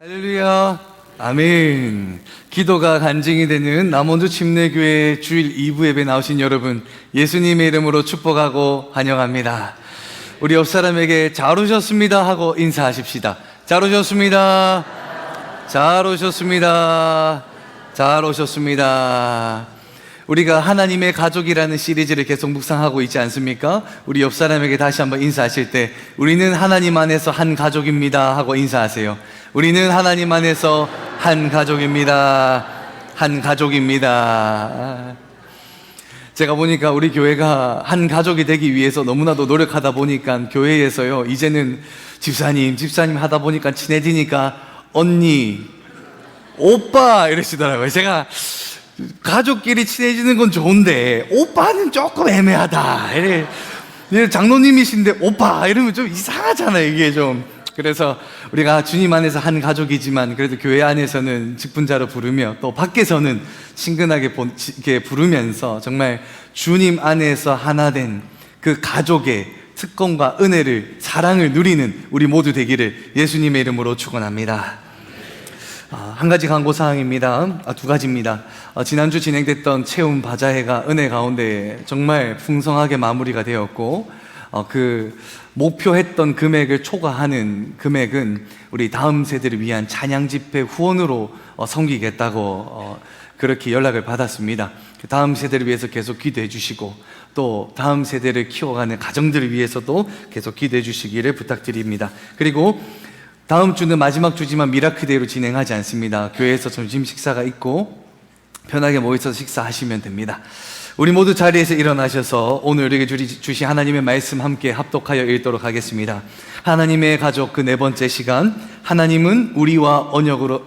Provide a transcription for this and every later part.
할렐루야, 아멘. 기도가 간증이 되는 남원주 침례교회 주일 2부 예배 나오신 여러분, 예수님의 이름으로 축복하고 환영합니다. 우리 옆 사람에게 잘 오셨습니다 하고 인사하십시다. 잘 오셨습니다. 잘 오셨습니다. 잘 오셨습니다. 우리가 하나님의 가족이라는 시리즈를 계속 묵상하고 있지 않습니까? 우리 옆 사람에게 다시 한번 인사하실 때, 우리는 하나님 안에서 한 가족입니다 하고 인사하세요. 우리는 하나님 안에서 한 가족입니다. 한 가족입니다. 제가 보니까 우리 교회가 한 가족이 되기 위해서 너무나도 노력하다 보니까 교회에서요, 이제는 집사님 하다 보니까 친해지니까 언니, 오빠 이러시더라고요. 제가 가족끼리 친해지는 건 좋은데 오빠는 조금 애매하다. 장로님이신데 오빠 이러면 좀 이상하잖아요, 이게 좀. 그래서 우리가 주님 안에서 한 가족이지만 그래도 교회 안에서는 직분자로 부르며 또 밖에서는 친근하게 이렇게 부르면서 정말 주님 안에서 하나 된 그 가족의 특권과 은혜를, 사랑을 누리는 우리 모두 되기를 예수님의 이름으로 축원합니다. 한 가지 강구사항입니다. 두 가지입니다. 지난주 진행됐던 체험 바자회가 은혜 가운데 정말 풍성하게 마무리가 되었고, 그 목표했던 금액을 초과하는 금액은 우리 다음 세대를 위한 찬양 집회 후원으로 섬기겠다고 그렇게 연락을 받았습니다. 다음 세대를 위해서 계속 기도해 주시고, 또 다음 세대를 키워가는 가정들을 위해서도 계속 기도해 주시기를 부탁드립니다. 그리고 다음 주는 마지막 주지만 미라클데이로 진행하지 않습니다. 교회에서 점심 식사가 있고 편하게 모여서 식사하시면 됩니다. 우리 모두 자리에서 일어나셔서 오늘 우리에게 주신 하나님의 말씀 함께 합독하여 읽도록 하겠습니다. 하나님의 가족 그 네 번째 시간, 하나님은 우리와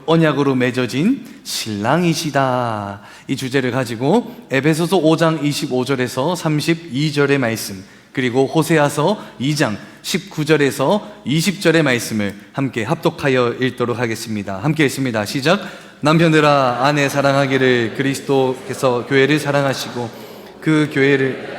언약으로 맺어진 신랑이시다, 이 주제를 가지고 에베소서 5장 25절에서 32절의 말씀, 그리고 호세아서 2장 19절에서 20절의 말씀을 함께 합독하여 읽도록 하겠습니다. 함께 읽습니다. 시작. 남편들아, 아내 사랑하기를 그리스도께서 교회를 사랑하시고 그 교회를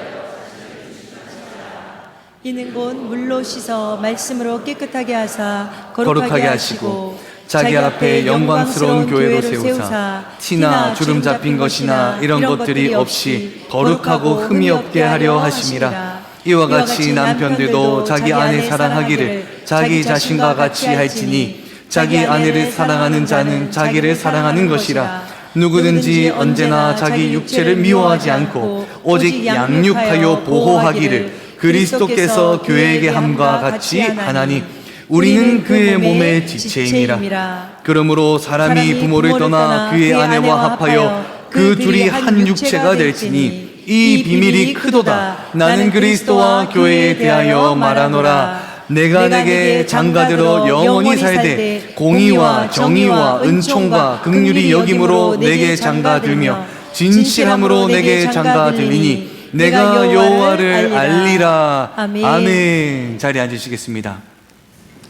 이는 곧 물로 씻어 말씀으로 깨끗하게 하사 거룩하게 하시고 자기 앞에 영광스러운 교회로 세우사 티나 주름 잡힌 것이나 이런 것들이 없이 거룩하고 흠이 없게 하려 하심이라. 이와 같이 남편들도 자기 아내 사랑하기를 자기 자신과 같이 할지니 자기 아내를 사랑하는 자는 자기를 사랑하는 것이라. 누구든지 언제나 자기 육체를 미워하지 않고 오직 양육하여 보호하기를 그리스도께서 교회에게 함과 같이 하나니 우리는 그의 몸의 지체임이라. 그러므로 사람이 부모를 떠나 그의 아내와 합하여 그 둘이 한 육체가 될지니 이 비밀이 크도다. 나는 그리스도와 교회에 대하여 말하노라. 내가 내게 장가들어 영원히 살되 공의와 정의와 은총과 긍휼이 여김으로 내게 장가들며 진실함으로 내게 장가들리니 내가 여호와를 알리라. 아멘. 자리에 앉으시겠습니다.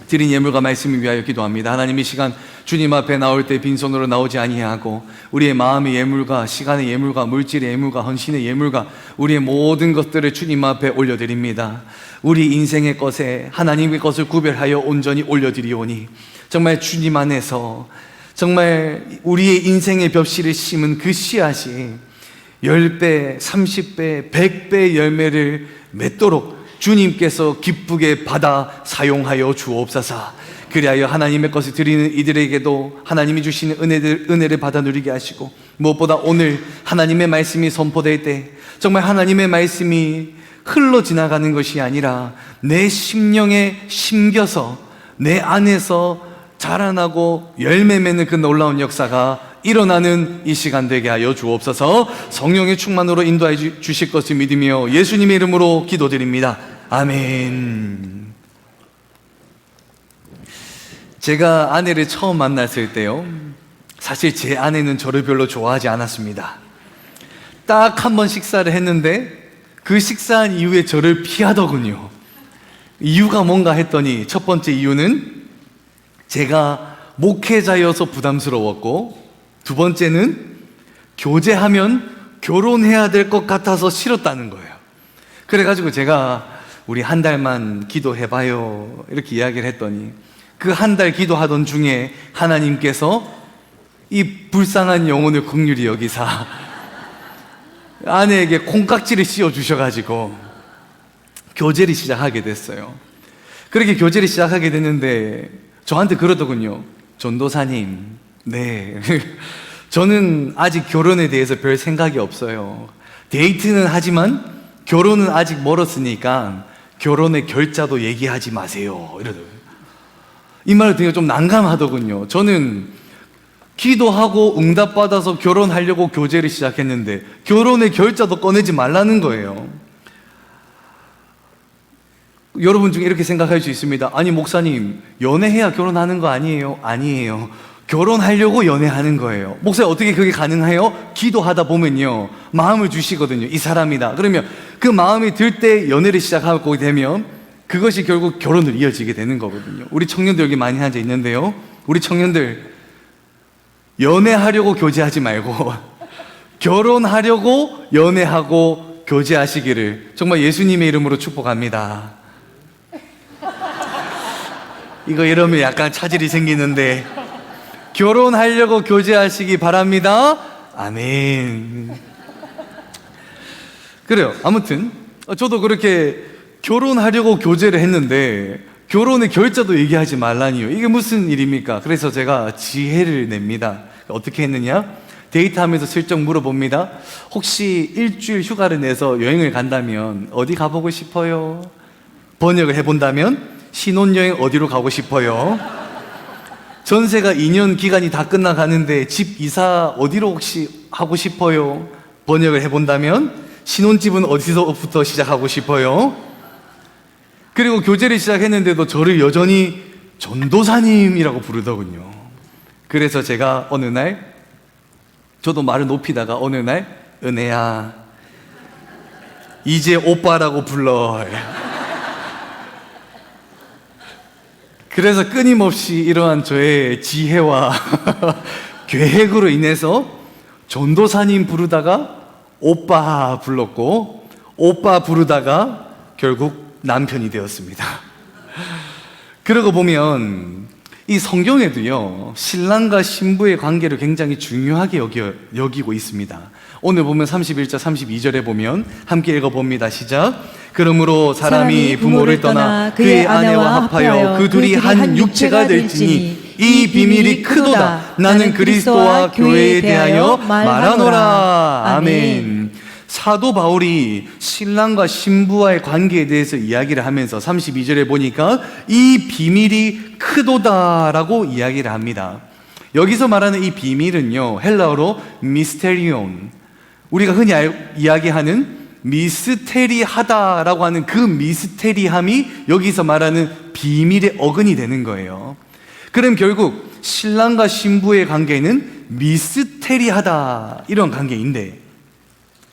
드린 예물과 말씀을 위하여 기도합니다. 하나님, 이 시간 주님 앞에 나올 때 빈손으로 나오지 아니하고 우리의 마음의 예물과 시간의 예물과 물질의 예물과 헌신의 예물과 우리의 모든 것들을 주님 앞에 올려드립니다. 우리 인생의 것에 하나님의 것을 구별하여 온전히 올려드리오니 정말 주님 안에서 정말 우리의 인생의 벽실을 심은 그 씨앗이 10배, 30배, 100배의 열매를 맺도록 주님께서 기쁘게 받아 사용하여 주옵소서. 그리하여 하나님의 것을 드리는 이들에게도 하나님이 주시는 은혜를 받아 누리게 하시고, 무엇보다 오늘 하나님의 말씀이 선포될 때 정말 하나님의 말씀이 흘러 지나가는 것이 아니라 내 심령에 심겨서 내 안에서 자라나고 열매 맺는 그 놀라운 역사가 일어나는 이 시간 되게 하여 주옵소서. 성령의 충만으로 인도해 주실 것을 믿으며 예수님의 이름으로 기도드립니다. 아멘. 제가 아내를 처음 만났을 때요, 사실 제 아내는 저를 별로 좋아하지 않았습니다. 딱 한 번 식사를 했는데 그 식사한 이후에 저를 피하더군요. 이유가 뭔가 했더니 첫 번째 이유는 제가 목회자여서 부담스러웠고, 두 번째는 교제하면 결혼해야 될 것 같아서 싫었다는 거예요. 그래가지고 제가 우리 한 달만 기도해봐요 이렇게 이야기를 했더니 그 한 달 기도하던 중에 하나님께서 이 불쌍한 영혼을 긍휼히 여기사 아내에게 콩깍지를 씌워 주셔가지고 교제를 시작하게 됐어요. 그렇게 교제를 시작하게 됐는데 저한테 그러더군요. 전도사님, 네, 저는 아직 결혼에 대해서 별 생각이 없어요. 데이트는 하지만 결혼은 아직 멀었으니까 결혼의 결자도 얘기하지 마세요. 이러더라고요. 이 말을 듣니까 좀 난감하더군요. 저는 기도하고 응답받아서 결혼하려고 교제를 시작했는데 결혼의 결자도 꺼내지 말라는 거예요. 여러분 중에 이렇게 생각할 수 있습니다. 아니 목사님, 연애해야 결혼하는 거 아니에요? 아니에요. 결혼하려고 연애하는 거예요. 목사님, 어떻게 그게 가능해요? 기도하다 보면요 마음을 주시거든요. 이 사람이다. 그러면 그 마음이 들 때 연애를 시작하게 되면 그것이 결국 결혼으로 이어지게 되는 거거든요. 우리 청년들 여기 많이 앉아 있는데요, 우리 청년들 연애하려고 교제하지 말고 결혼하려고 연애하고 교제하시기를 정말 예수님의 이름으로 축복합니다. 이거 이러면 약간 차질이 생기는데 결혼하려고 교제하시기 바랍니다. 아멘. 그래요. 아무튼 저도 그렇게 결혼하려고 교제를 했는데 결혼의 결자도 얘기하지 말라니요. 이게 무슨 일입니까? 그래서 제가 지혜를 냅니다. 어떻게 했느냐? 데이트하면서 슬쩍 물어봅니다. 혹시 일주일 휴가를 내서 여행을 간다면 어디 가보고 싶어요? 번역을 해본다면 신혼여행 어디로 가고 싶어요? 전세가 2년 기간이 다 끝나가는데 집 이사 어디로 혹시 하고 싶어요? 번역을 해본다면 신혼집은 어디서부터 시작하고 싶어요? 그리고 교제를 시작했는데도 저를 여전히 전도사님이라고 부르더군요. 그래서 제가 어느 날, 저도 말을 높이다가 어느 날, 은혜야, 이제 오빠라고 불러. 그래서 끊임없이 이러한 저의 지혜와 계획으로 인해서 전도사님 부르다가 오빠 불렀고, 오빠 부르다가 결국 남편이 되었습니다. 그러고 보면 이 성경에도요 신랑과 신부의 관계를 굉장히 중요하게 여기고 있습니다. 오늘 보면 31절 32절에 보면 함께 읽어봅니다. 시작. 그러므로 사람이 부모를 떠나 그의 아내와 합하여 그 둘이 한 육체가 될지니 이 비밀이 크도다. 나는 그리스도와 교회에 대하여 말하노라. 아멘. 사도 바울이 신랑과 신부와의 관계에 대해서 이야기를 하면서 32절에 보니까 이 비밀이 크도다라고 이야기를 합니다. 여기서 말하는 이 비밀은요 헬라어로 미스테리온, 우리가 흔히 이야기하는 미스테리하다라고 하는 그 미스테리함이 여기서 말하는 비밀의 어근이 되는 거예요. 그럼 결국 신랑과 신부의 관계는 미스테리하다, 이런 관계인데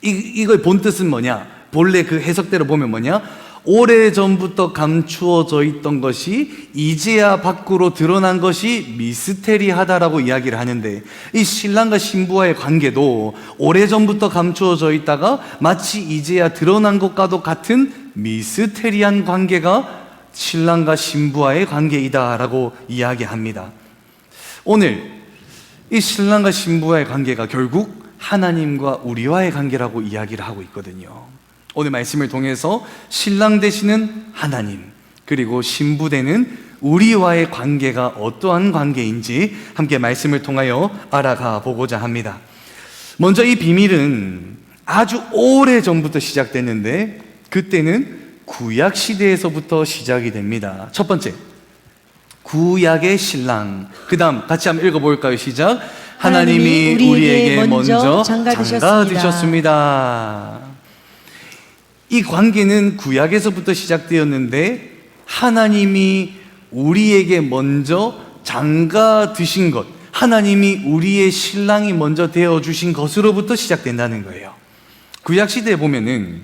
이걸 본 뜻은 뭐냐? 본래 그 해석대로 보면 뭐냐? 오래전부터 감추어져 있던 것이 이제야 밖으로 드러난 것이 미스테리하다라고 이야기를 하는데, 이 신랑과 신부와의 관계도 오래전부터 감추어져 있다가 마치 이제야 드러난 것과도 같은 미스테리한 관계가 신랑과 신부와의 관계이다라고 이야기합니다. 오늘 이 신랑과 신부와의 관계가 결국 하나님과 우리와의 관계라고 이야기를 하고 있거든요. 오늘 말씀을 통해서 신랑 되시는 하나님, 그리고 신부 되는 우리와의 관계가 어떠한 관계인지 함께 말씀을 통하여 알아가 보고자 합니다. 먼저 이 비밀은 아주 오래전부터 시작됐는데 그때는 구약 시대에서부터 시작이 됩니다. 첫 번째, 구약의 신랑. 그 다음 같이 한번 읽어볼까요? 시작. 하나님이 우리에게 먼저 장가드셨습니다. 이 관계는 구약에서부터 시작되었는데 하나님이 우리에게 먼저 장가드신 것, 하나님이 우리의 신랑이 먼저 되어주신 것으로부터 시작된다는 거예요. 구약시대에 보면은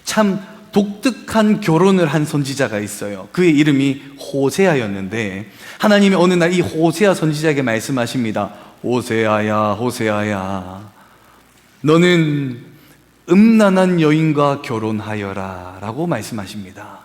참 독특한 결혼을 한 선지자가 있어요. 그의 이름이 호세아였는데 하나님이 어느 날 이 호세아 선지자에게 말씀하십니다. 호세아야, 호세아야, 너는 음란한 여인과 결혼하여라 라고 말씀하십니다.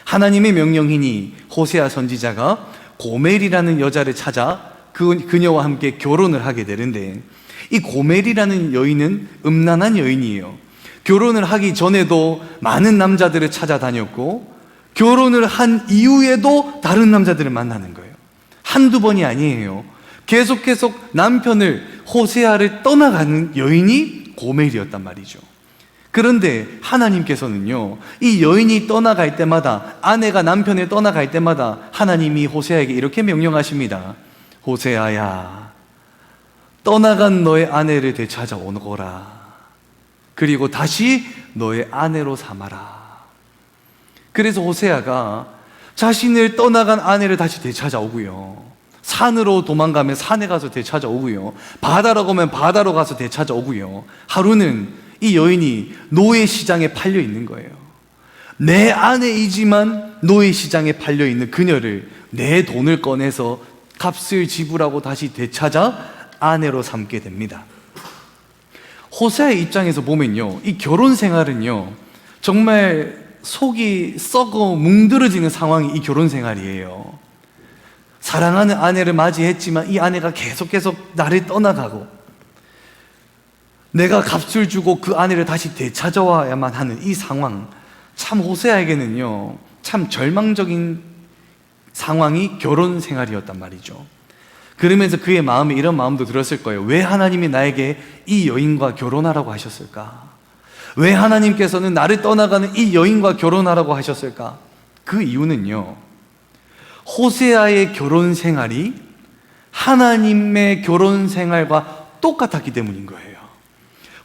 하나님의 명령이니 호세아 선지자가 고멜이라는 여자를 찾아 그녀와 함께 결혼을 하게 되는데, 이 고멜이라는 여인은 음란한 여인이에요. 결혼을 하기 전에도 많은 남자들을 찾아다녔고, 결혼을 한 이후에도 다른 남자들을 만나는 거예요. 한두 번이 아니에요. 계속 남편을, 호세아를 떠나가는 여인이 고멜이었단 말이죠. 그런데 하나님께서는요, 이 여인이 떠나갈 때마다, 아내가 남편을 떠나갈 때마다 하나님이 호세아에게 이렇게 명령하십니다. 호세아야, 떠나간 너의 아내를 되찾아오거라. 그리고 다시 너의 아내로 삼아라. 그래서 호세아가 자신을 떠나간 아내를 다시 되찾아오고요, 산으로 도망가면 산에 가서 되찾아오고요, 바다로 가면 바다로 가서 되찾아오고요, 하루는 이 여인이 노예 시장에 팔려 있는 거예요. 내 아내이지만 노예 시장에 팔려 있는 그녀를 내 돈을 꺼내서 값을 지불하고 다시 되찾아 아내로 삼게 됩니다. 호세아의 입장에서 보면요, 이 결혼 생활은요, 정말 속이 썩어 뭉들어지는 상황이 이 결혼 생활이에요. 사랑하는 아내를 맞이했지만 이 아내가 계속 나를 떠나가고, 내가 값을 주고 그 아내를 다시 되찾아와야만 하는 이 상황, 참 호세아에게는요, 참 절망적인 상황이 결혼 생활이었단 말이죠. 그러면서 그의 마음에 이런 마음도 들었을 거예요. 왜 하나님이 나에게 이 여인과 결혼하라고 하셨을까? 왜 하나님께서는 나를 떠나가는 이 여인과 결혼하라고 하셨을까? 그 이유는요, 호세아의 결혼 생활이 하나님의 결혼 생활과 똑같았기 때문인 거예요.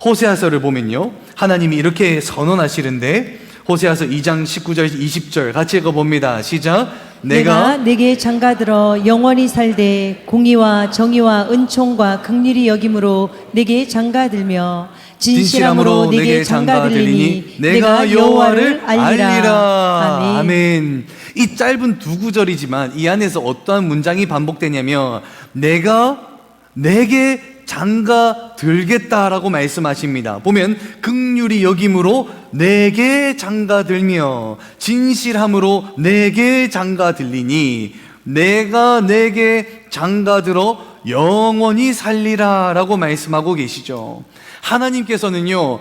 호세아서를 보면요, 하나님이 이렇게 선언하시는데, 호세아서 2장 19절 20절 같이 읽어봅니다. 시작. 내가 내게 장가들어 영원히 살되 공의와 정의와 은총과 긍휼히 여김으로 내게 장가들며 진실함으로 내게 장가들리니 내가 여호와를 알리라. 아멘. 아멘. 이 짧은 두 구절이지만 이 안에서 어떠한 문장이 반복되냐면, 내가 내게 장가 들겠다라고 말씀하십니다. 보면 긍휼히 여김으로 내게 장가 들며 진실함으로 내게 장가 들리니 내가 내게 장가 들어 영원히 살리라 라고 말씀하고 계시죠. 하나님께서는요,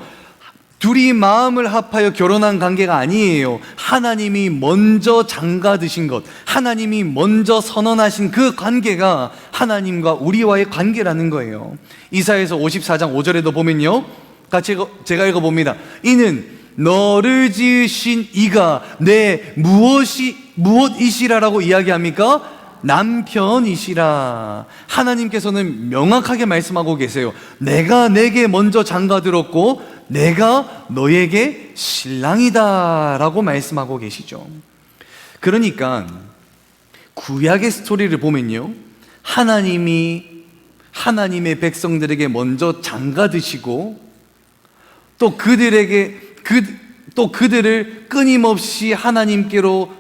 둘이 마음을 합하여 결혼한 관계가 아니에요. 하나님이 먼저 장가 드신 것, 하나님이 먼저 선언하신 그 관계가 하나님과 우리와의 관계라는 거예요. 이사야서 54장 5절에도 보면요, 같이 제가 읽어봅니다. 이는 너를 지으신 이가 내 무엇이시라라고 이야기합니까? 남편이시라. 하나님께서는 명확하게 말씀하고 계세요. 내가 내게 먼저 장가 들었고 내가 너에게 신랑이다 라고 말씀하고 계시죠. 그러니까 구약의 스토리를 보면요, 하나님이 하나님의 백성들에게 먼저 장가 드시고 또 그들을 끊임없이 하나님께로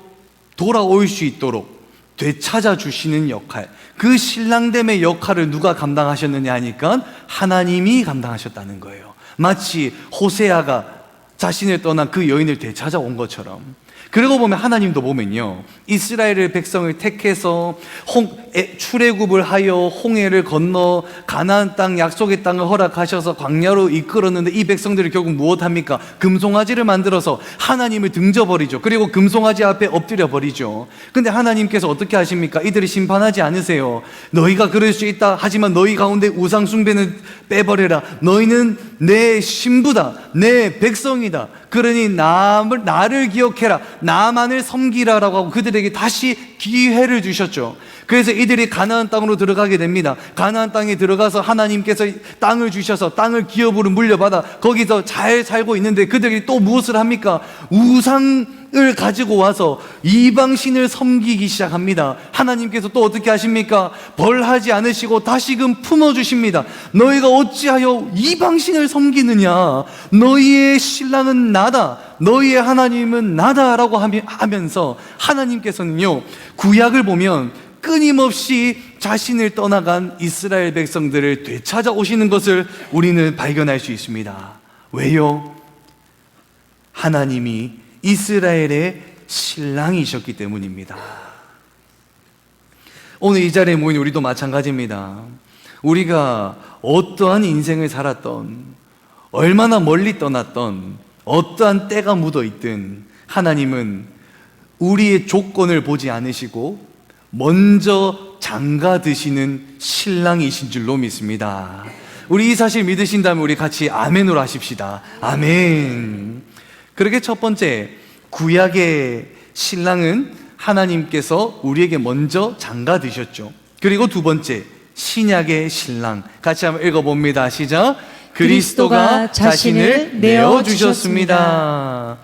돌아올 수 있도록 되찾아 주시는 역할, 그 신랑됨의 역할을 누가 감당하셨느냐 하니까 하나님이 감당하셨다는 거예요. 마치 호세아가 자신을 떠난 그 여인을 되찾아온 것처럼. 그러고 보면 하나님도 보면요, 이스라엘의 백성을 택해서 출애굽을 하여 홍해를 건너 가나안 땅, 약속의 땅을 허락하셔서 광야로 이끌었는데 이 백성들이 결국 무엇합니까? 금송아지를 만들어서 하나님을 등져버리죠. 그리고 금송아지 앞에 엎드려 버리죠. 근데 하나님께서 어떻게 하십니까? 이들을 심판하지 않으세요. 너희가 그럴 수 있다. 하지만 너희 가운데 우상 숭배는 빼버려라. 너희는 내 신부다, 내 백성이다. 그러니 나를 기억해라, 나만을 섬기라라고 하고 그들에게 다시 기회를 주셨죠. 그래서 이들이 가나안 땅으로 들어가게 됩니다. 가나안 땅에 들어가서 하나님께서 땅을 주셔서 땅을 기업으로 물려받아 거기서 잘 살고 있는데 그들이 또 무엇을 합니까? 우상을 가지고 와서 이방신을 섬기기 시작합니다. 하나님께서 또 어떻게 하십니까? 벌하지 않으시고 다시금 품어주십니다. 너희가 어찌하여 이방신을 섬기느냐? 너희의 신랑은 나다, 너희의 하나님은 나다라고 하면서 하나님께서는요, 구약을 보면 끊임없이 자신을 떠나간 이스라엘 백성들을 되찾아오시는 것을 우리는 발견할 수 있습니다. 왜요? 하나님이 이스라엘의 신랑이셨기 때문입니다. 오늘 이 자리에 모인 우리도 마찬가지입니다. 우리가 어떠한 인생을 살았던, 얼마나 멀리 떠났던, 어떠한 때가 묻어있든 하나님은 우리의 조건을 보지 않으시고 먼저 장가 드시는 신랑이신 줄로 믿습니다. 우리 이 사실 믿으신다면 우리 같이 아멘으로 하십시다. 아멘. 그렇게 첫 번째, 구약의 신랑은 하나님께서 우리에게 먼저 장가 드셨죠. 그리고 두 번째, 신약의 신랑, 같이 한번 읽어봅니다. 시작. 그리스도가 자신을 내어주셨습니다.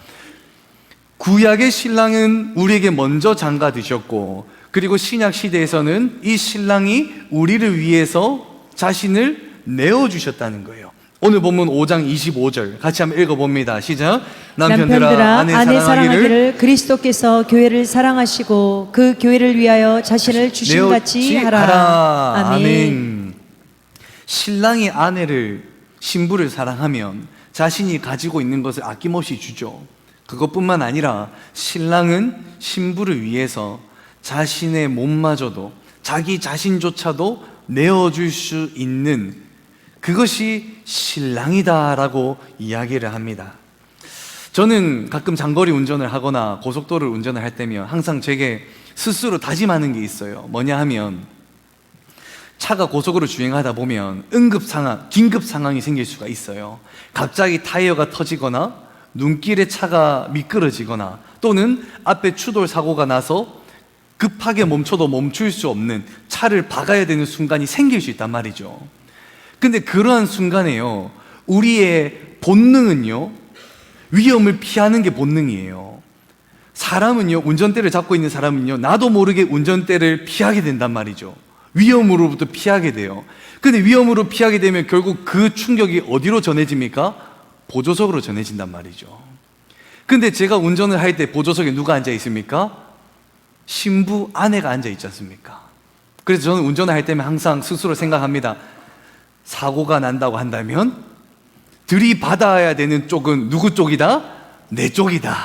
구약의 신랑은 우리에게 먼저 장가 드셨고, 그리고 신약 시대에서는 이 신랑이 우리를 위해서 자신을 내어주셨다는 거예요. 오늘 본문 5장 25절 같이 한번 읽어봅니다. 시작. 남편들아 아내 사랑하기를 그리스도께서 교회를 사랑하시고 그 교회를 위하여 자신을 주심같이 하라. 아멘. 신랑이 아내를, 신부를 사랑하면 자신이 가지고 있는 것을 아낌없이 주죠. 그것뿐만 아니라 신랑은 신부를 위해서 자신의 몸마저도, 자기 자신조차도 내어줄 수 있는, 그것이 신랑이다라고 이야기를 합니다. 저는 가끔 장거리 운전을 하거나 고속도로를 운전을 할 때면 항상 제게 스스로 다짐하는 게 있어요. 뭐냐 하면, 차가 고속으로 주행하다 보면 긴급 상황이 생길 수가 있어요. 갑자기 타이어가 터지거나 눈길에 차가 미끄러지거나 또는 앞에 추돌 사고가 나서 급하게 멈춰도 멈출 수 없는, 차를 박아야 되는 순간이 생길 수 있단 말이죠. 근데 그러한 순간에요, 우리의 본능은요, 위험을 피하는 게 본능이에요. 사람은요, 운전대를 잡고 있는 사람은요, 나도 모르게 운전대를 피하게 된단 말이죠. 위험으로부터 피하게 돼요. 근데 위험으로 피하게 되면 결국 그 충격이 어디로 전해집니까? 보조석으로 전해진단 말이죠. 근데 제가 운전을 할 때 보조석에 누가 앉아 있습니까? 신부 아내가 앉아 있지 않습니까? 그래서 저는 운전을 할 때면 항상 스스로 생각합니다. 사고가 난다고 한다면 들이받아야 되는 쪽은 누구 쪽이다? 내 쪽이다.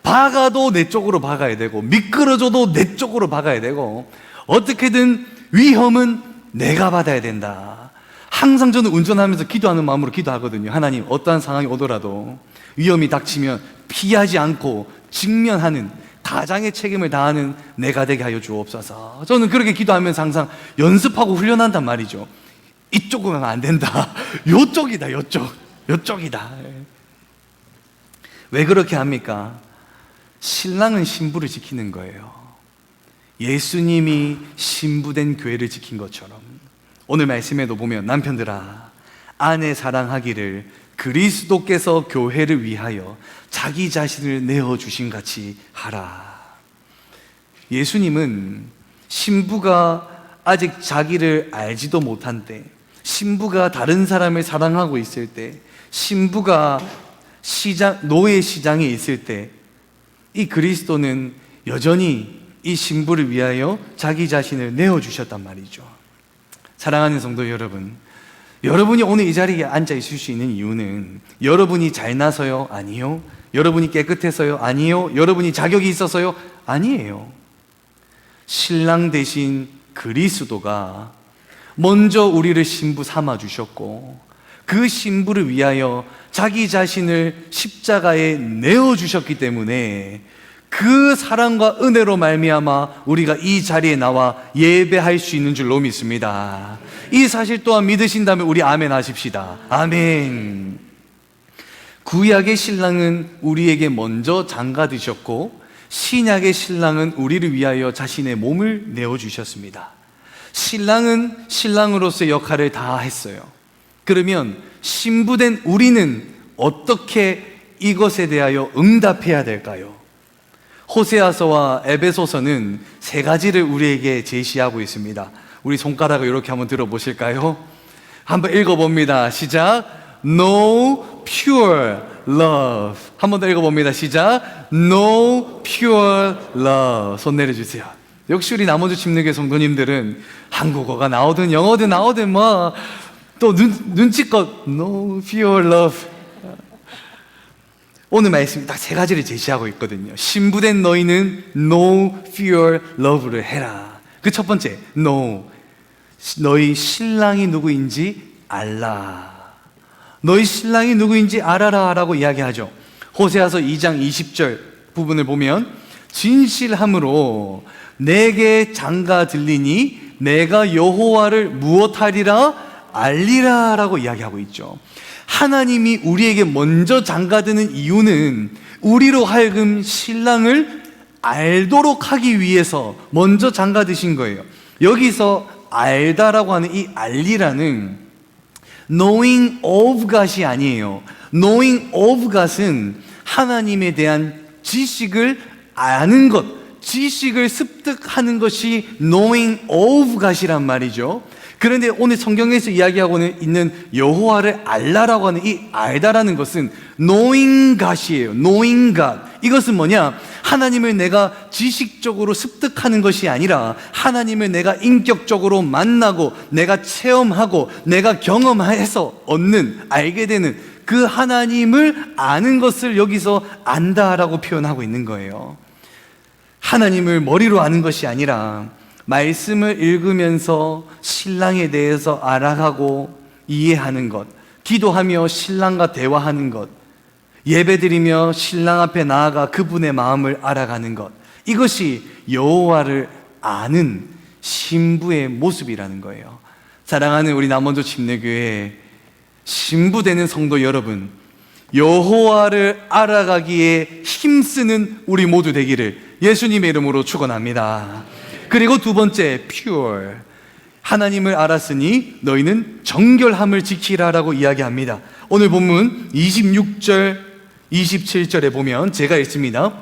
박아도 내 쪽으로 박아야 되고, 미끄러져도 내 쪽으로 박아야 되고, 어떻게든 위험은 내가 받아야 된다. 항상 저는 운전하면서 기도하는 마음으로 기도하거든요. 하나님, 어떠한 상황이 오더라도 위험이 닥치면 피하지 않고 직면하는, 가장의 책임을 다하는 내가 되게 하여 주옵소서. 저는 그렇게 기도하면서 항상 연습하고 훈련한단 말이죠. 이쪽으로 가면 안 된다. 요쪽이다, 요쪽이다. 왜 그렇게 합니까? 신랑은 신부를 지키는 거예요. 예수님이 신부된 교회를 지킨 것처럼 오늘 말씀에도 보면, 남편들아 아내 사랑하기를 그리스도께서 교회를 위하여 자기 자신을 내어주신 같이 하라. 예수님은 신부가 아직 자기를 알지도 못한 때, 신부가 다른 사람을 사랑하고 있을 때, 신부가 노예 시장에 있을 때, 이 그리스도는 여전히 이 신부를 위하여 자기 자신을 내어주셨단 말이죠. 사랑하는 성도 여러분, 여러분이 오늘 이 자리에 앉아 있을 수 있는 이유는 여러분이 잘나서요? 아니요. 여러분이 깨끗해서요? 아니요. 여러분이 자격이 있어서요? 아니에요. 신랑 대신 그리스도가 먼저 우리를 신부 삼아 주셨고, 그 신부를 위하여 자기 자신을 십자가에 내어 주셨기 때문에 그 사랑과 은혜로 말미암아 우리가 이 자리에 나와 예배할 수 있는 줄로 믿습니다. 이 사실 또한 믿으신다면 우리 아멘 하십시다. 아멘. 구약의 신랑은 우리에게 먼저 장가 드셨고, 신약의 신랑은 우리를 위하여 자신의 몸을 내어주셨습니다. 신랑은 신랑으로서의 역할을 다 했어요. 그러면 신부된 우리는 어떻게 이것에 대하여 응답해야 될까요? 호세아서와 에베소서는 세 가지를 우리에게 제시하고 있습니다. 우리 손가락을 이렇게 한번 들어보실까요? 한번 읽어봅니다. 시작. No pure love. 한 번 더 읽어봅니다. 시작. No pure love. 손 내려주세요. 역시 우리 남원주 침례교회 성도님들은 한국어가 나오든 영어든 나오든 뭐 또 눈치껏 No pure love. 오늘 말씀이 딱 세 가지를 제시하고 있거든요. 신부된 너희는 know, fear, love를 해라. 그 첫 번째, know. 너희 신랑이 누구인지 알라. 너희 신랑이 누구인지 알아라 라고 이야기하죠. 호세아서 2장 20절 부분을 보면 진실함으로 내게 장가 들리니 내가 여호와를 무엇하리라 알리라 라고 이야기하고 있죠. 하나님이 우리에게 먼저 장가드는 이유는 우리로 하여금 신랑을 알도록 하기 위해서 먼저 장가드신 거예요. 여기서 알다라고 하는 이 알리라는 knowing of God이 아니에요. knowing of God은 하나님에 대한 지식을 아는 것, 지식을 습득하는 것이 knowing of God이란 말이죠. 그런데 오늘 성경에서 이야기하고 있는 여호와를 알라라고 하는 이 알다라는 것은 knowing God이에요. knowing God. 이것은 뭐냐? 하나님을 내가 지식적으로 습득하는 것이 아니라 하나님을 내가 인격적으로 만나고 내가 체험하고 내가 경험해서 얻는, 알게 되는 그 하나님을 아는 것을 여기서 안다라고 표현하고 있는 거예요. 하나님을 머리로 아는 것이 아니라 말씀을 읽으면서 신랑에 대해서 알아가고 이해하는 것, 기도하며 신랑과 대화하는 것, 예배드리며 신랑 앞에 나아가 그분의 마음을 알아가는 것, 이것이 여호와를 아는 신부의 모습이라는 거예요. 사랑하는 우리 남원도 침례교회 신부되는 성도 여러분, 여호와를 알아가기에 힘쓰는 우리 모두 되기를 예수님의 이름으로 축원합니다. 그리고 두 번째, pure. 하나님을 알았으니 너희는 정결함을 지키라라고 이야기합니다. 오늘 본문 26절, 27절에 보면 제가 읽습니다.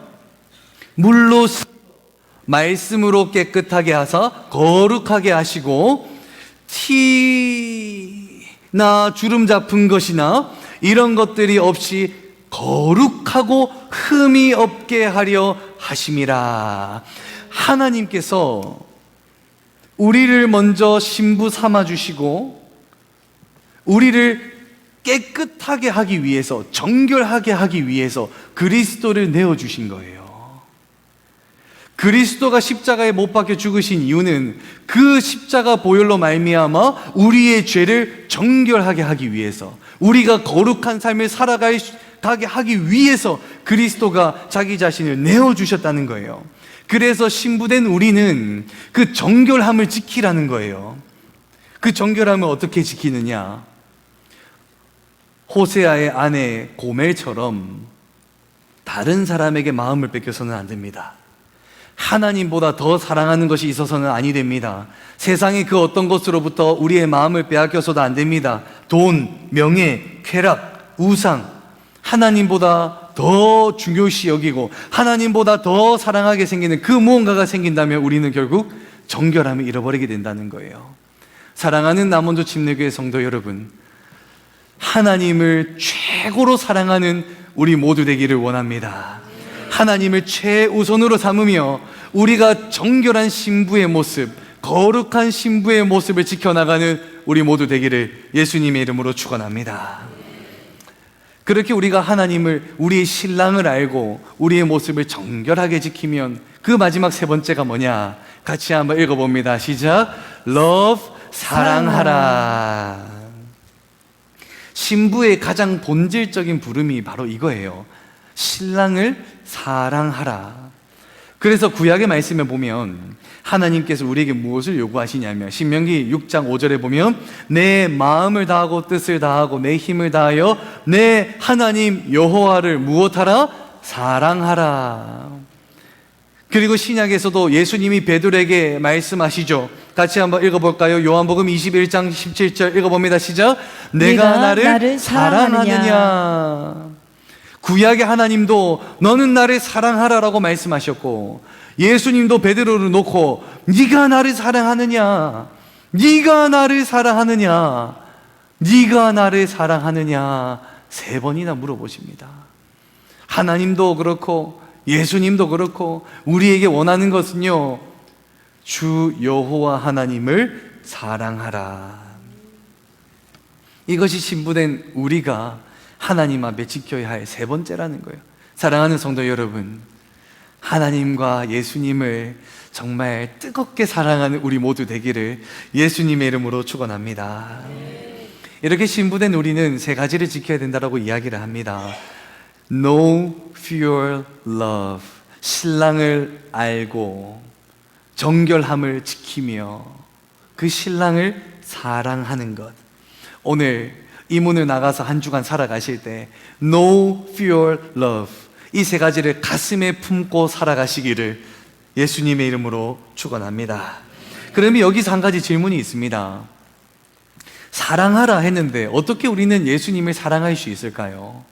물로 말씀으로 깨끗하게 하사 거룩하게 하시고 티나 주름 잡은 것이나 이런 것들이 없이 거룩하고 흠이 없게 하려 하심이라. 하나님께서 우리를 먼저 신부 삼아주시고 우리를 깨끗하게 하기 위해서, 정결하게 하기 위해서 그리스도를 내어주신 거예요. 그리스도가 십자가에 못 박혀 죽으신 이유는 그 십자가 보혈로 말미암아 우리의 죄를 정결하게 하기 위해서, 우리가 거룩한 삶을 살아가게 하기 위해서 그리스도가 자기 자신을 내어주셨다는 거예요. 그래서 신부된 우리는 그 정결함을 지키라는 거예요. 그 정결함을 어떻게 지키느냐? 호세아의 아내 고멜처럼 다른 사람에게 마음을 뺏겨서는 안 됩니다. 하나님보다 더 사랑하는 것이 있어서는 아니 됩니다. 세상의 그 어떤 것으로부터 우리의 마음을 빼앗겨서도 안 됩니다. 돈, 명예, 쾌락, 우상, 하나님보다 더 중요시 여기고 하나님보다 더 사랑하게 생기는 그 무언가가 생긴다면 우리는 결국 정결함을 잃어버리게 된다는 거예요. 사랑하는 남원도 침례교회 성도 여러분, 하나님을 최고로 사랑하는 우리 모두 되기를 원합니다. 하나님을 최우선으로 삼으며 우리가 정결한 신부의 모습, 거룩한 신부의 모습을 지켜나가는 우리 모두 되기를 예수님의 이름으로 축원합니다. 그렇게 우리가 하나님을, 우리의 신랑을 알고 우리의 모습을 정결하게 지키면 그 마지막 세 번째가 뭐냐? 같이 한번 읽어봅니다. 시작. Love, 사랑하라. 신부의 가장 본질적인 부름이 바로 이거예요. 신랑을 사랑하라. 그래서 구약의 말씀에 보면 하나님께서 우리에게 무엇을 요구하시냐면 신명기 6장 5절에 보면 내 마음을 다하고 뜻을 다하고 내 힘을 다하여 내 하나님 여호와를 무엇하라? 사랑하라. 그리고 신약에서도 예수님이 베드로에게 말씀하시죠. 같이 한번 읽어볼까요? 요한복음 21장 17절 읽어봅니다. 시작. 내가 나를 사랑하느냐. 구약의 하나님도 너는 나를 사랑하라라고 말씀하셨고 예수님도 베드로를 놓고 네가 나를 사랑하느냐, 네가 나를 사랑하느냐, 네가 나를 사랑하느냐 세 번이나 물어보십니다. 하나님도 그렇고 예수님도 그렇고 우리에게 원하는 것은요, 주 여호와 하나님을 사랑하라. 이것이 신부된 우리가 하나님 앞에 지켜야 할 세 번째라는 거예요. 사랑하는 성도 여러분, 하나님과 예수님을 정말 뜨겁게 사랑하는 우리 모두 되기를 예수님의 이름으로 축원합니다. 이렇게 신부된 우리는 세 가지를 지켜야 된다고 이야기를 합니다. Know, fear, love. 신랑을 알고 정결함을 지키며 그 신랑을 사랑하는 것. 오늘 이 문을 나가서 한 주간 살아가실 때 Know, fear, love. 이 세 가지를 가슴에 품고 살아가시기를 예수님의 이름으로 축원합니다. 그러면 여기서 한 가지 질문이 있습니다. 사랑하라 했는데 어떻게 우리는 예수님을 사랑할 수 있을까요?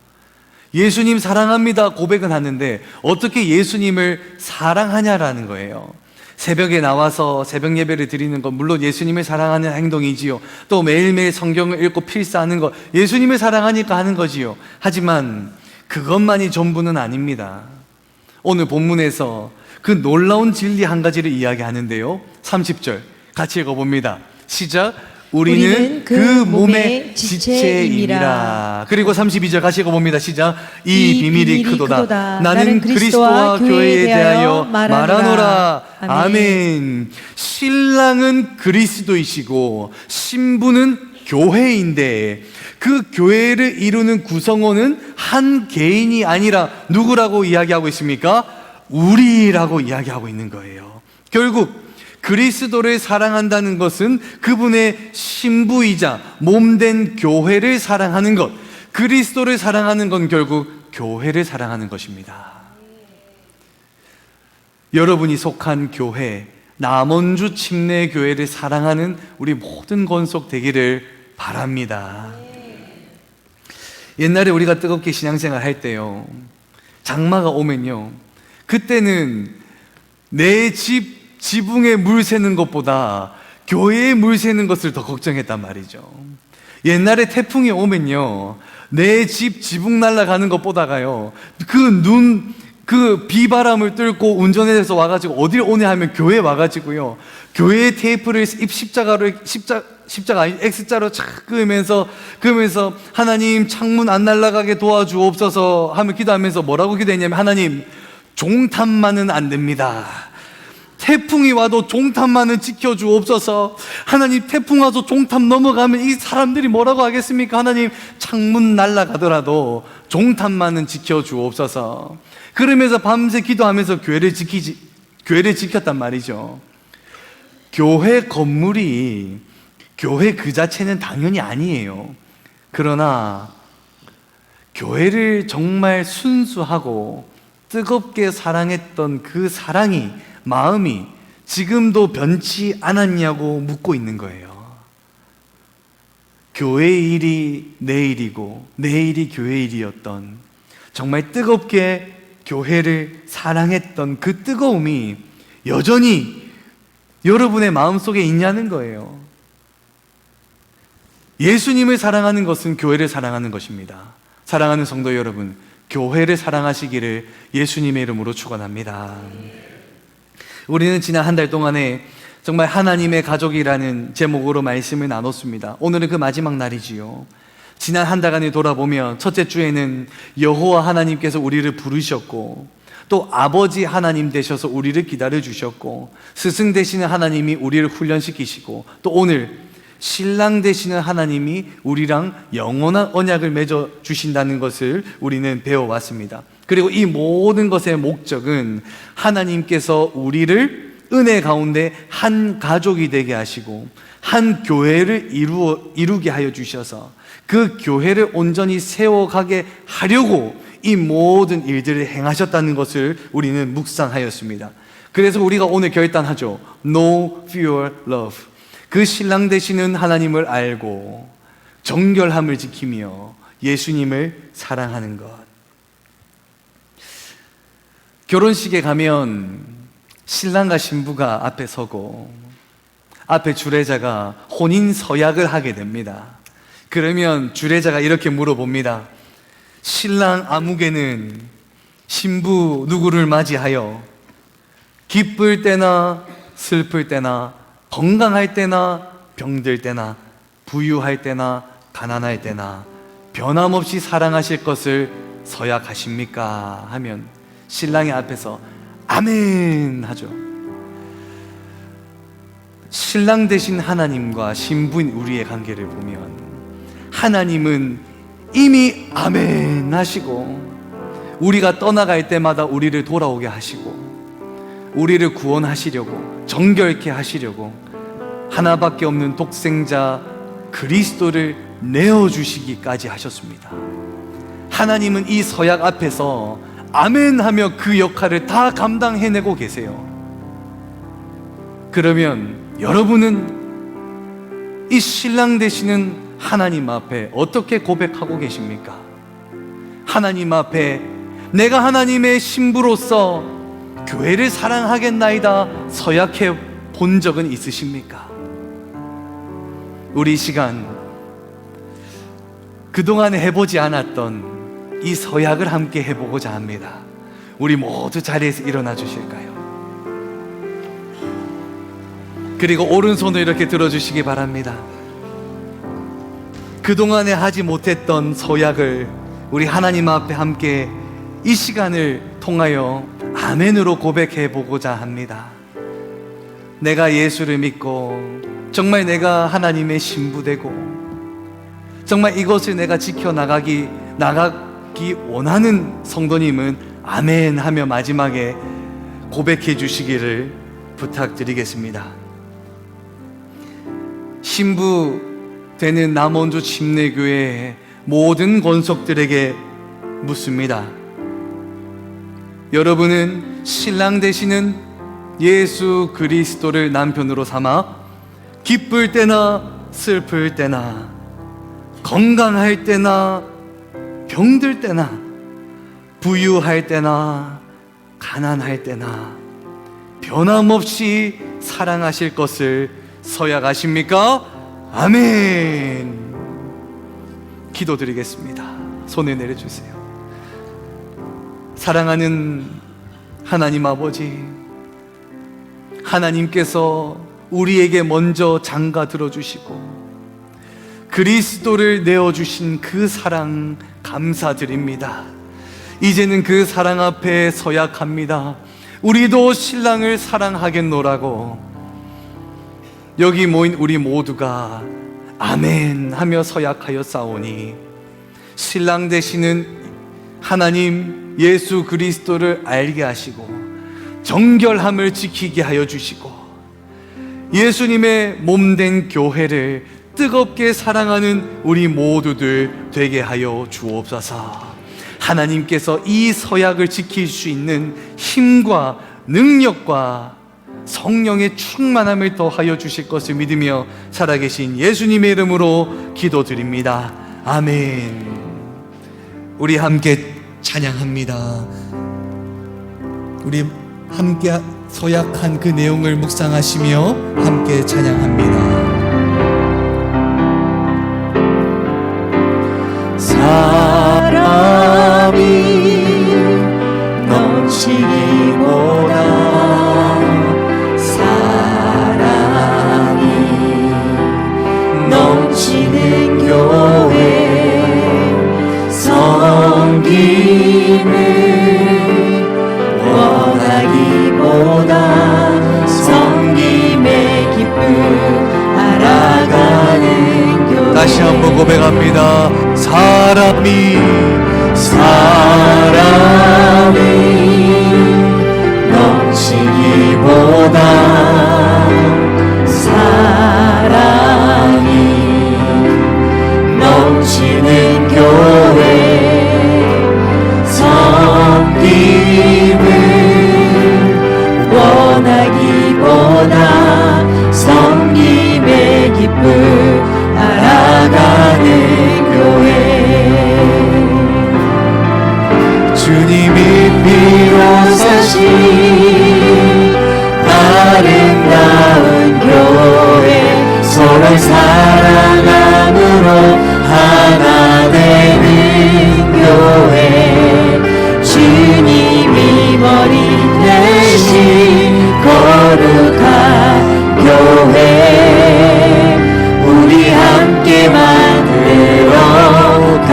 예수님 사랑합니다 고백은 하는데 어떻게 예수님을 사랑하냐라는 거예요. 새벽에 나와서 새벽 예배를 드리는 것 물론 예수님을 사랑하는 행동이지요. 또 매일매일 성경을 읽고 필사하는 것 예수님을 사랑하니까 하는 거지요. 하지만 그것만이 전부는 아닙니다. 오늘 본문에서 그 놀라운 진리 한 가지를 이야기하는데요. 30절 같이 읽어봅니다. 시작. 우리는 그 몸의 지체임이라. 그리고 32절 같이 읽어봅니다. 시작. 이 비밀이 크도다. 나는 그리스도와 교회에 대하여 말하노라. 아멘. 신랑은 그리스도이시고 신부는 교회인데 그 교회를 이루는 구성원은 한 개인이 아니라 누구라고 이야기하고 있습니까? 우리라고 이야기하고 있는 거예요. 결국 그리스도를 사랑한다는 것은 그분의 신부이자 몸된 교회를 사랑하는 것. 그리스도를 사랑하는 건 결국 교회를 사랑하는 것입니다. 여러분이 속한 교회, 남원주 침례교회를 사랑하는 우리 모든 권속 되기를 바랍니다. 옛날에 우리가 뜨겁게 신앙생활 할 때요, 장마가 오면요, 그때는 내 집 지붕에 물 새는 것보다 교회에 물 새는 것을 더 걱정했단 말이죠. 옛날에 태풍이 오면요, 내 집 지붕 날아가는 것보다가요, 그 비바람을 뚫고 운전해서 와가지고 어딜 오냐 하면 교회에 와가지고요, 교회 테이프를 십자가 아니 X자로 착 그으면서 하나님 창문 안 날아가게 도와주옵소서 하면 기도하면서 뭐라고 기도했냐면, 하나님 종탄만은 안 됩니다. 태풍이 와도 종탄만은 지켜주옵소서. 하나님 태풍 와서 종탄 넘어가면 이 사람들이 뭐라고 하겠습니까? 하나님 창문 날아가더라도 종탄만은 지켜주옵소서. 그러면서 밤새 기도하면서 교회를 지켰단 말이죠. 교회 건물이 교회 그 자체는 당연히 아니에요. 그러나 교회를 정말 순수하고 뜨겁게 사랑했던 그 사랑이, 마음이 지금도 변치 않았냐고 묻고 있는 거예요. 교회의 일이 내 일이고 내 일이 교회의 일이었던, 정말 뜨겁게 교회를 사랑했던 그 뜨거움이 여전히 여러분의 마음속에 있냐는 거예요. 예수님을 사랑하는 것은 교회를 사랑하는 것입니다. 사랑하는 성도 여러분, 교회를 사랑하시기를 예수님의 이름으로 축원합니다. 우리는 지난 한 달 동안에 정말 하나님의 가족이라는 제목으로 말씀을 나눴습니다. 오늘은 그 마지막 날이지요. 지난 한 달간을 돌아보면 첫째 주에는 여호와 하나님께서 우리를 부르셨고, 또 아버지 하나님 되셔서 우리를 기다려주셨고, 스승 되시는 하나님이 우리를 훈련시키시고, 또 오늘 신랑 되시는 하나님이 우리랑 영원한 언약을 맺어 주신다는 것을 우리는 배워왔습니다. 그리고 이 모든 것의 목적은 하나님께서 우리를 은혜 가운데 한 가족이 되게 하시고 한 교회를 이루게 하여 주셔서 그 교회를 온전히 세워가게 하려고 이 모든 일들을 행하셨다는 것을 우리는 묵상하였습니다. 그래서 우리가 오늘 결단하죠. No, fear, love. 그 신랑 되시는 하나님을 알고 정결함을 지키며 예수님을 사랑하는 것. 결혼식에 가면 신랑과 신부가 앞에 서고 앞에 주례자가 혼인 서약을 하게 됩니다. 그러면 주례자가 이렇게 물어봅니다. 신랑 아무개는 신부 누구를 맞이하여 기쁠 때나 슬플 때나 건강할 때나 병들 때나 부유할 때나 가난할 때나 변함없이 사랑하실 것을 서약하십니까? 하면 신랑의 앞에서 아멘 하죠. 신랑 되신 하나님과 신부인 우리의 관계를 보면 하나님은 이미 아멘 하시고 우리가 떠나갈 때마다 우리를 돌아오게 하시고 우리를 구원하시려고 정결케 하시려고 하나밖에 없는 독생자 그리스도를 내어주시기까지 하셨습니다. 하나님은 이 서약 앞에서 아멘 하며 그 역할을 다 감당해내고 계세요. 그러면 여러분은 이 신랑 되시는 하나님 앞에 어떻게 고백하고 계십니까? 하나님 앞에 내가 하나님의 신부로서 교회를 사랑하겠나이다 서약해 본 적은 있으십니까? 우리 이 시간 그동안 해보지 않았던 이 서약을 함께 해보고자 합니다. 우리 모두 자리에서 일어나 주실까요? 그리고 오른손을 이렇게 들어주시기 바랍니다. 그동안에 하지 못했던 서약을 우리 하나님 앞에 함께 이 시간을 통하여 아멘으로 고백해 보고자 합니다. 내가 예수를 믿고 정말 내가 하나님의 신부되고 정말 이것을 내가 지켜나가기 원하는 성도님은 아멘 하며 마지막에 고백해 주시기를 부탁드리겠습니다. 신부 되는 남원주 침례교회의 모든 권속들에게 묻습니다. 여러분은 신랑 되시는 예수 그리스도를 남편으로 삼아 기쁠 때나 슬플 때나 건강할 때나 병들 때나 부유할 때나 가난할 때나 변함없이 사랑하실 것을 서약하십니까? 아멘. 기도드리겠습니다. 손을 내려주세요. 사랑하는 하나님 아버지, 하나님께서 우리에게 먼저 장가 들어주시고 그리스도를 내어주신 그 사랑 감사드립니다. 이제는 그 사랑 앞에 서약합니다. 우리도 신랑을 사랑하겠노라고 여기 모인 우리 모두가 아멘 하며 서약하여 싸우니 신랑 되시는 하나님 예수 그리스도를 알게 하시고 정결함을 지키게 하여 주시고 예수님의 몸된 교회를 뜨겁게 사랑하는 우리 모두들 되게 하여 주옵소서. 하나님께서 이 서약을 지킬 수 있는 힘과 능력과 성령의 충만함을 더하여 주실 것을 믿으며 살아계신 예수님의 이름으로 기도드립니다. 아멘. 우리 함께 찬양합니다. 우리 함께 서약한 그 내용을 묵상하시며 함께 찬양합니다. 사랑이 넘치기보다 사랑이 넘치는 교회 섬김을 원하기보다 섬김의 기쁨 알아가는 교회. 다시 한번 고백합니다. 사람이 넘치기보다 사랑이 넘치는 교회 섬김을 원하기보다 섬김의 기쁨 알아가는 교회. 주님이 피로 사신 아름다운 교회 서로 사랑함으로 하나 되는 교회 주님이 머리 대신 거룩한 교회 우리 함께 만들어 가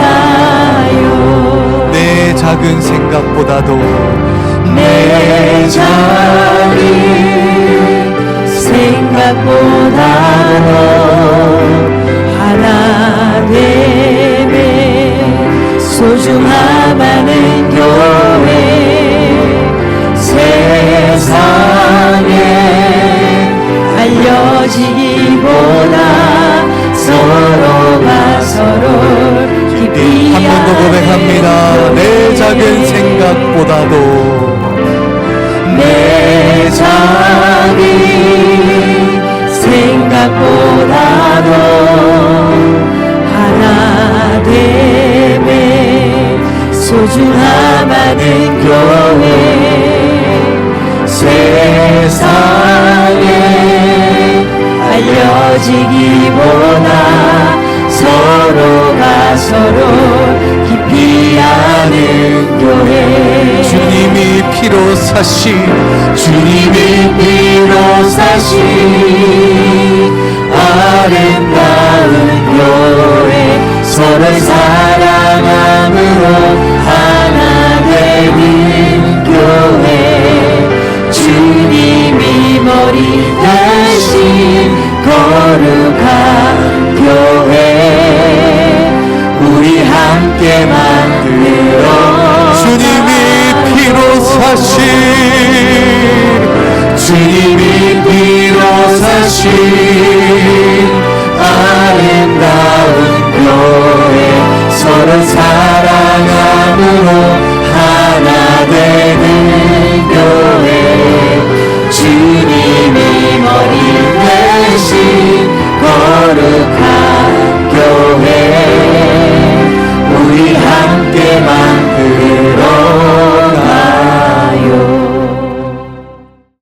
서로 깊이 한 번 더 고백합니다. 내 작은 생각보다도 내 작은 생각보다도 하나 됨에 소중함 많은 교회 세상에 알려지기보다 서로가 서로 깊이 아는 교회 주님이 피로 사신 주님이 피로 사신 아름다운 교회 서로 사랑함으로 하나 되는 교회 주님이 머리 대신 거룩한 교회 우리 함께 만들어 주님이 피로 사신 주님이 피로 사신 아름다운 교회 서로 사랑함으로